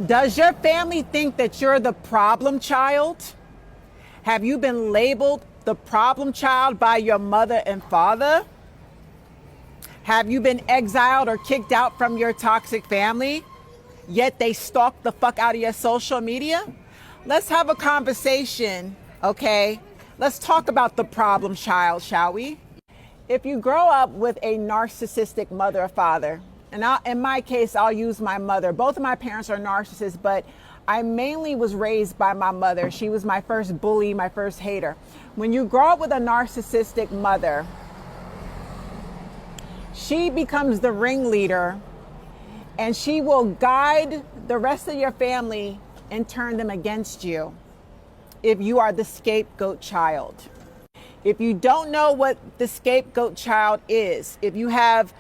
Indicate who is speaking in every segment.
Speaker 1: Does your family think that you're the problem child? Have you been labeled the problem child by your mother and father? Have you been exiled or kicked out from your toxic family, yet they stalk the fuck out of your social media? Let's have a conversation, okay? Let's talk about the problem child, shall we? If you grow up with a narcissistic mother or father, and in my case, I'll use my mother. Both of my parents are narcissists, but I mainly was raised by my mother. She was my first bully, my first hater. When you grow up with a narcissistic mother, she becomes the ringleader, and she will guide the rest of your family and turn them against you if you are the scapegoat child. If you don't know what the scapegoat child is, if you have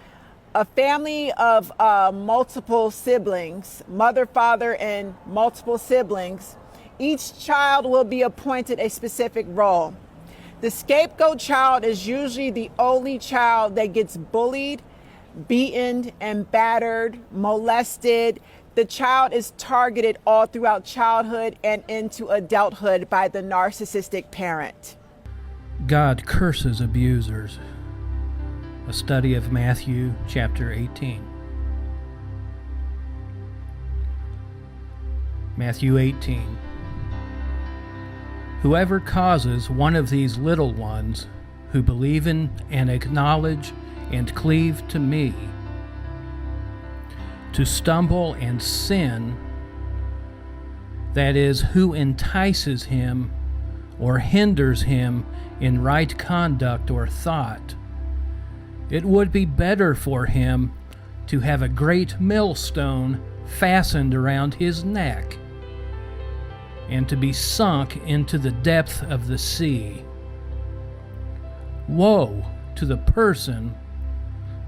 Speaker 1: a family of multiple siblings, mother, father, and multiple siblings, each child will be appointed a specific role. The scapegoat child is usually the only child that gets bullied, beaten, and battered, molested. The child is targeted all throughout childhood and into adulthood by the narcissistic parent.
Speaker 2: God curses abusers. A study of Matthew chapter 18. Matthew 18. Whoever causes one of these little ones who believe in and acknowledge and cleave to me to stumble and sin, that is, who entices him or hinders him in right conduct or thought, it would be better for him to have a great millstone fastened around his neck and to be sunk into the depth of the sea. Woe to the person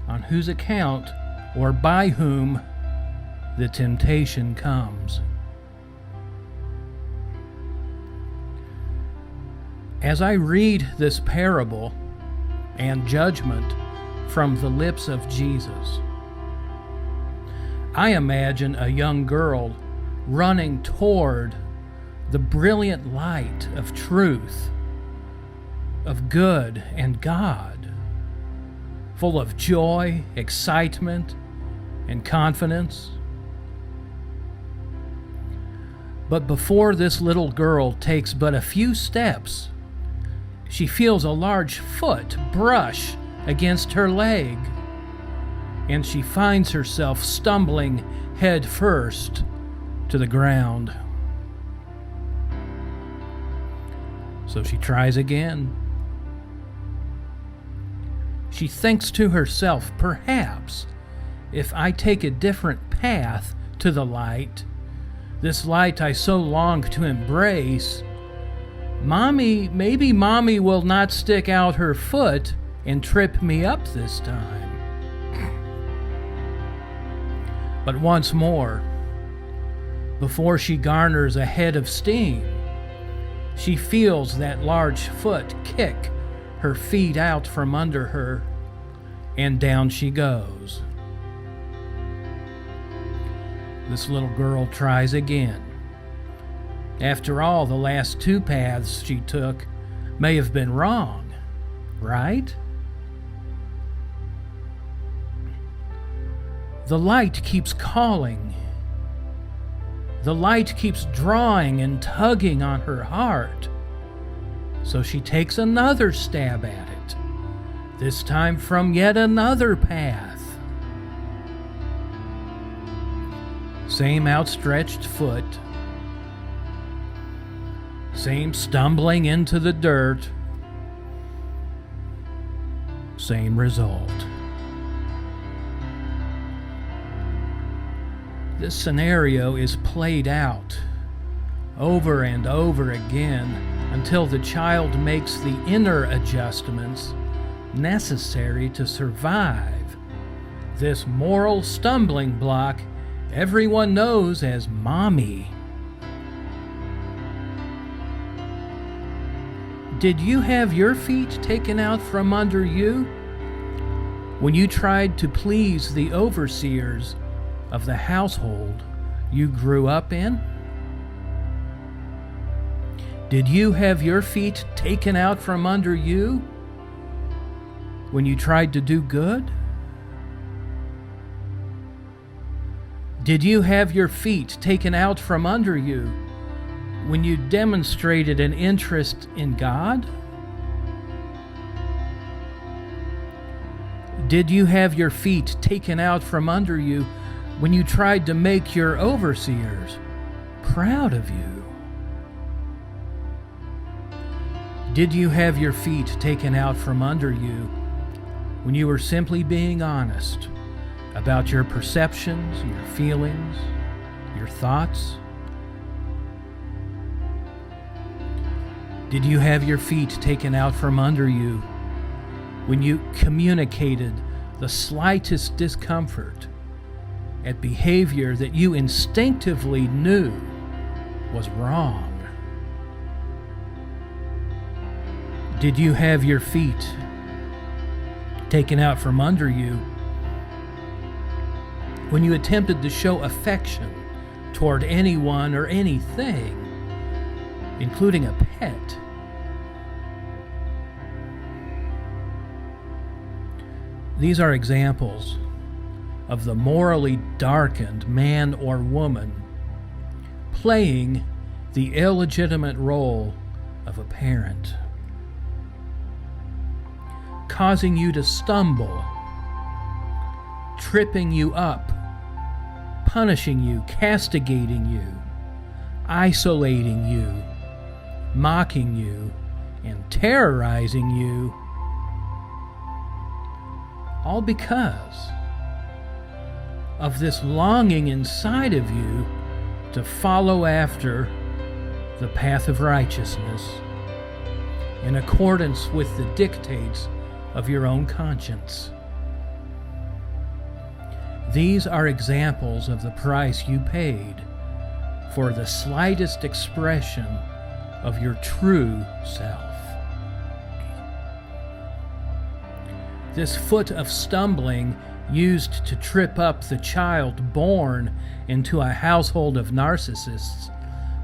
Speaker 2: on whose account or by whom the temptation comes. As I read this parable and judgment from the lips of Jesus, I imagine a young girl running toward the brilliant light of truth, of good and God, full of joy, excitement, and confidence. But before this little girl takes but a few steps, she feels a large foot brush against her leg, and she finds herself stumbling head first to the ground. So she tries again. She thinks to herself, perhaps, if I take a different path to the light, this light I so long to embrace, maybe Mommy will not stick out her foot and trip me up this time. But once more, before she garners a head of steam, she feels that large foot kick her feet out from under her, and down she goes. This little girl tries again. After all, the last two paths she took may have been wrong, right? The light keeps calling. The light keeps drawing and tugging on her heart. So she takes another stab at it, this time from yet another path. Same outstretched foot, same stumbling into the dirt, same result. This scenario is played out over and over again until the child makes the inner adjustments necessary to survive this moral stumbling block everyone knows as Mommy. Did you have your feet taken out from under you when you tried to please the overseers of the household you grew up in? Did you have your feet taken out from under you when you tried to do good? Did you have your feet taken out from under you when you demonstrated an interest in God? Did you have your feet taken out from under you when you tried to make your overseers proud of you? Did you have your feet taken out from under you when you were simply being honest about your perceptions, your feelings, your thoughts? Did you have your feet taken out from under you when you communicated the slightest discomfort at behavior that you instinctively knew was wrong? Did you have your feet taken out from under you when you attempted to show affection toward anyone or anything, including a pet? These are examples of the morally darkened man or woman playing the illegitimate role of a parent, causing you to stumble, tripping you up, punishing you, castigating you, isolating you, mocking you, and terrorizing you, all because of this longing inside of you to follow after the path of righteousness in accordance with the dictates of your own conscience. These are examples of the price you paid for the slightest expression of your true self. This foot of stumbling used to trip up the child born into a household of narcissists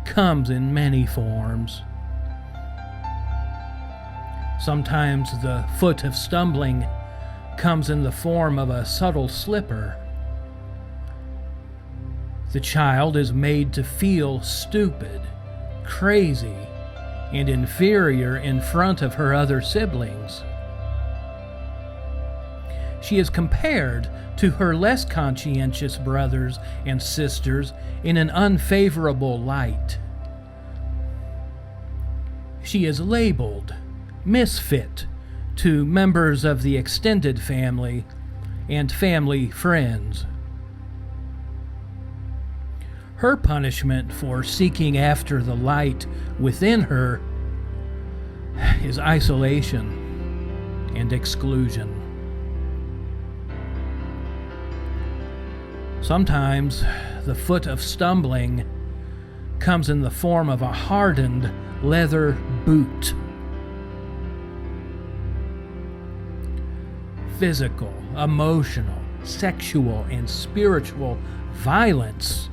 Speaker 2: comes in many forms. Sometimes the foot of stumbling comes in the form of a subtle slipper. The child is made to feel stupid, crazy, and inferior in front of her other siblings. She is compared to her less conscientious brothers and sisters in an unfavorable light. She is labeled misfit to members of the extended family and family friends. Her punishment for seeking after the light within her is isolation and exclusion. Sometimes the foot of stumbling comes in the form of a hardened leather boot. Physical, emotional, sexual, and spiritual violence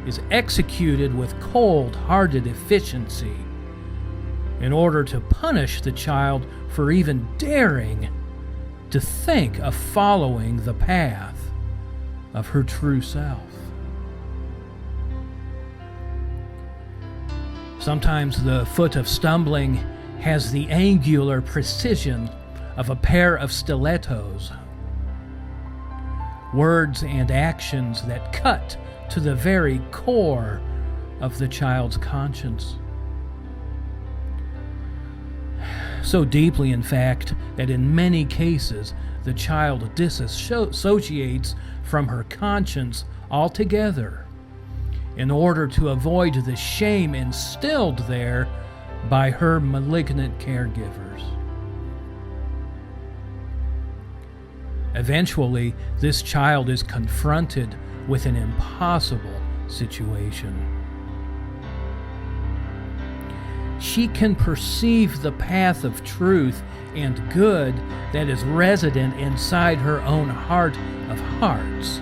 Speaker 2: is executed with cold-hearted efficiency in order to punish the child for even daring to think of following the path of her true self. Sometimes the foot of stumbling has the angular precision of a pair of stilettos. Words and actions that cut to the very core of the child's conscience. So deeply, in fact, that in many cases the child disassociates from her conscience altogether in order to avoid the shame instilled there by her malignant caregivers. Eventually, this child is confronted with an impossible situation. She can perceive the path of truth and good that is resident inside her own heart of hearts.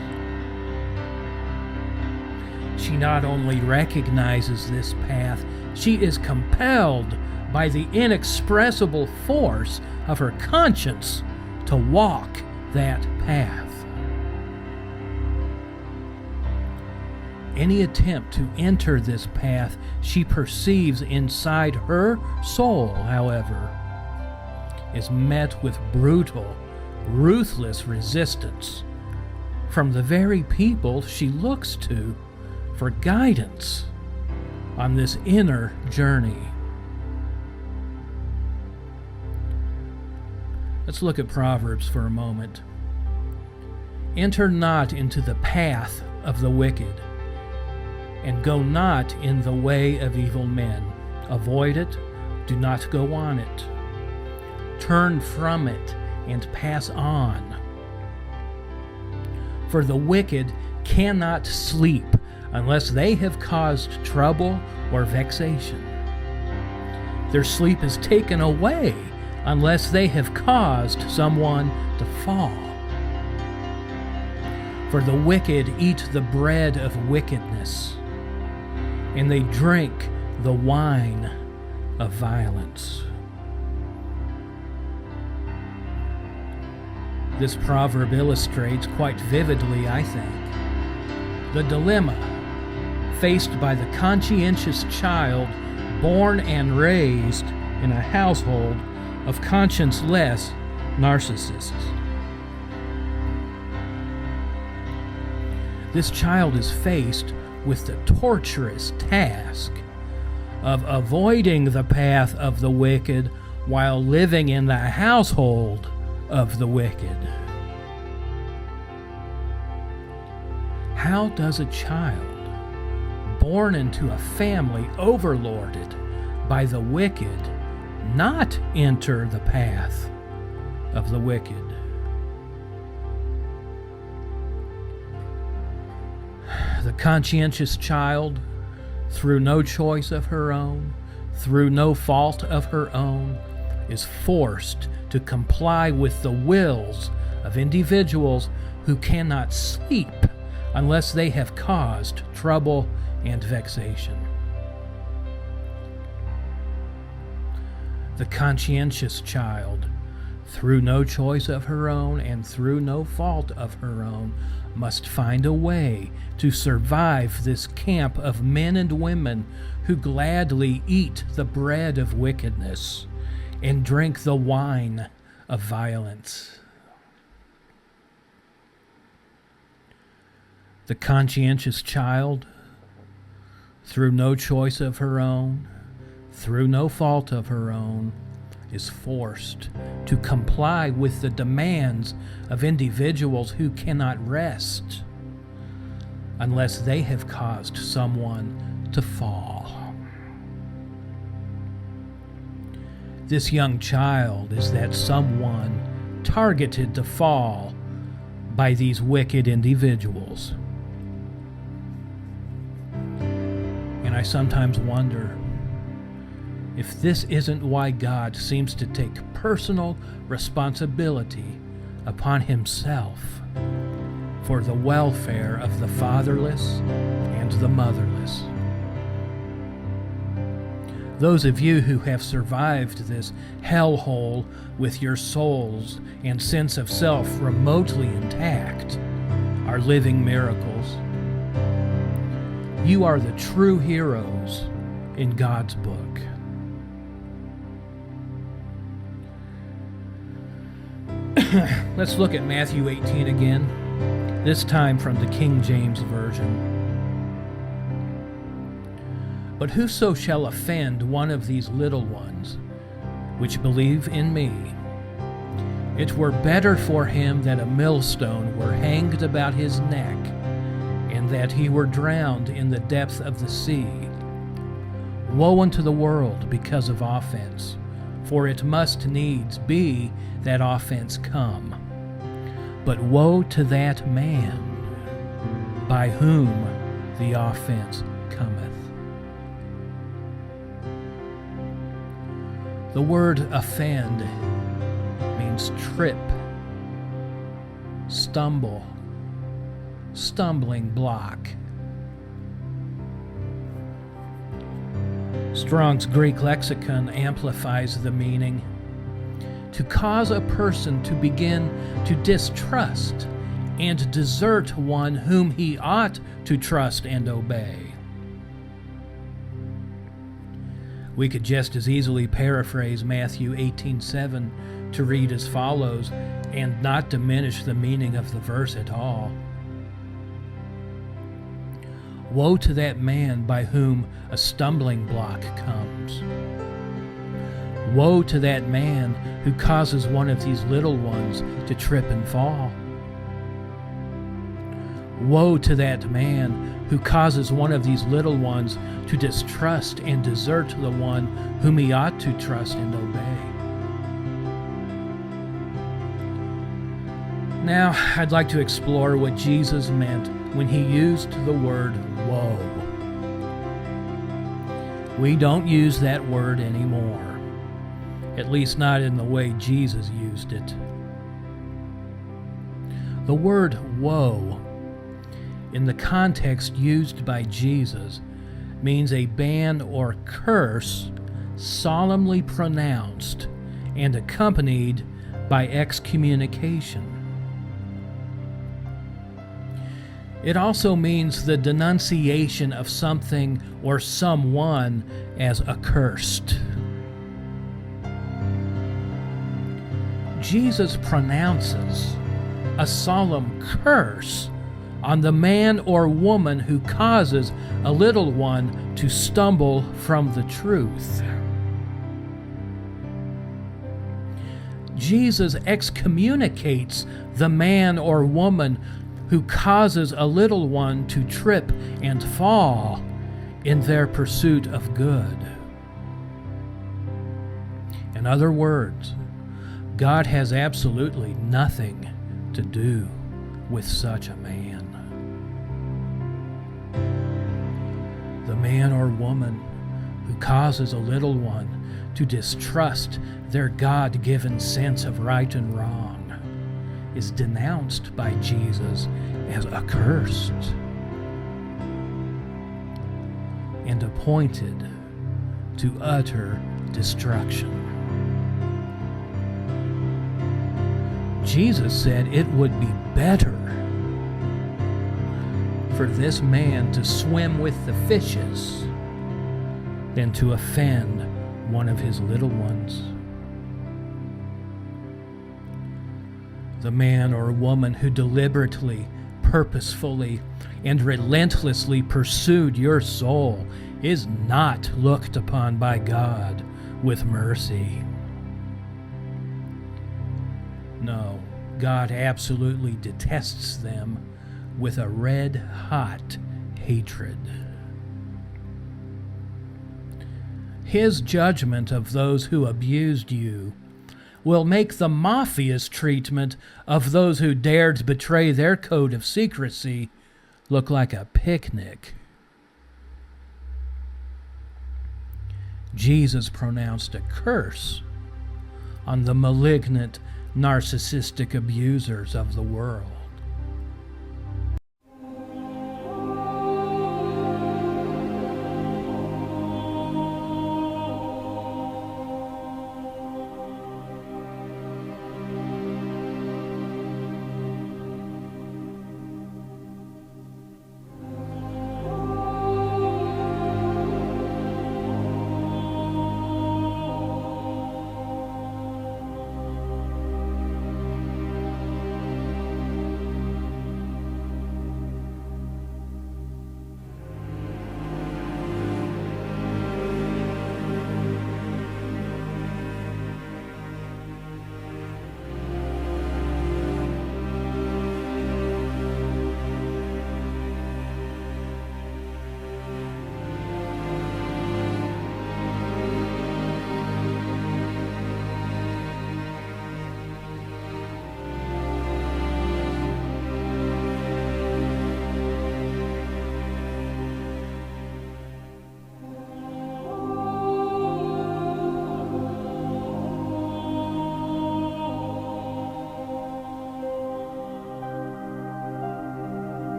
Speaker 2: She not only recognizes this path, she is compelled by the inexpressible force of her conscience to walk that path. Any attempt to enter this path she perceives inside her soul, however, is met with brutal, ruthless resistance from the very people she looks to for guidance on this inner journey. Let's look at Proverbs for a moment. Enter not into the path of the wicked, and go not in the way of evil men. Avoid it, do not go on it. Turn from it and pass on. For the wicked cannot sleep unless they have caused trouble or vexation. Their sleep is taken away unless they have caused someone to fall. For the wicked eat the bread of wickedness, and they drink the wine of violence. This proverb illustrates quite vividly, I think, the dilemma faced by the conscientious child born and raised in a household of conscience-less narcissists. This child is faced with the torturous task of avoiding the path of the wicked while living in the household of the wicked. How does a child born into a family overlorded by the wicked not enter the path of the wicked? The conscientious child, through no choice of her own, through no fault of her own, is forced to comply with the wills of individuals who cannot sleep unless they have caused trouble and vexation. The conscientious child, through no choice of her own and through no fault of her own, must find a way to survive this camp of men and women who gladly eat the bread of wickedness and drink the wine of violence. The conscientious child, through no choice of her own, through no fault of her own, is forced to comply with the demands of individuals who cannot rest unless they have caused someone to fall. This young child is that someone targeted to fall by these wicked individuals. And I sometimes wonder if this isn't why God seems to take personal responsibility upon himself for the welfare of the fatherless and the motherless. Those of you who have survived this hellhole with your souls and sense of self remotely intact are living miracles. You are the true heroes in God's book. Let's look at Matthew 18 again, this time from the King James Version. But whoso shall offend one of these little ones, which believe in me, it were better for him that a millstone were hanged about his neck, and that he were drowned in the depth of the sea. Woe unto the world because of offense, for it must needs be that offense come. But woe to that man by whom the offense cometh. The word offend means trip, stumble, stumbling block. Strong's Greek lexicon amplifies the meaning: to cause a person to begin to distrust and desert one whom he ought to trust and obey. We could just as easily paraphrase Matthew 18:7 to read as follows and not diminish the meaning of the verse at all. Woe to that man by whom a stumbling block comes. Woe to that man who causes one of these little ones to trip and fall. Woe to that man who causes one of these little ones to distrust and desert the one whom he ought to trust and obey. Now, I'd like to explore what Jesus meant when he used the word woe. We don't use that word anymore, at least not in the way Jesus used it. The word woe, in the context used by Jesus, means a ban or curse solemnly pronounced and accompanied by excommunication. It also means the denunciation of something or someone as accursed. Jesus pronounces a solemn curse on the man or woman who causes a little one to stumble from the truth. Jesus excommunicates the man or woman who causes a little one to trip and fall in their pursuit of good. In other words, God has absolutely nothing to do with such a man. The man or woman who causes a little one to distrust their God-given sense of right and wrong is denounced by Jesus as accursed and appointed to utter destruction. Jesus said it would be better for this man to swim with the fishes than to offend one of his little ones. The man or woman who deliberately, purposefully, and relentlessly pursued your soul is not looked upon by God with mercy. No, God absolutely detests them with a red-hot hatred. His judgment of those who abused you will make the mafia's treatment of those who dared betray their code of secrecy look like a picnic. Jesus pronounced a curse on the malignant, narcissistic abusers of the world.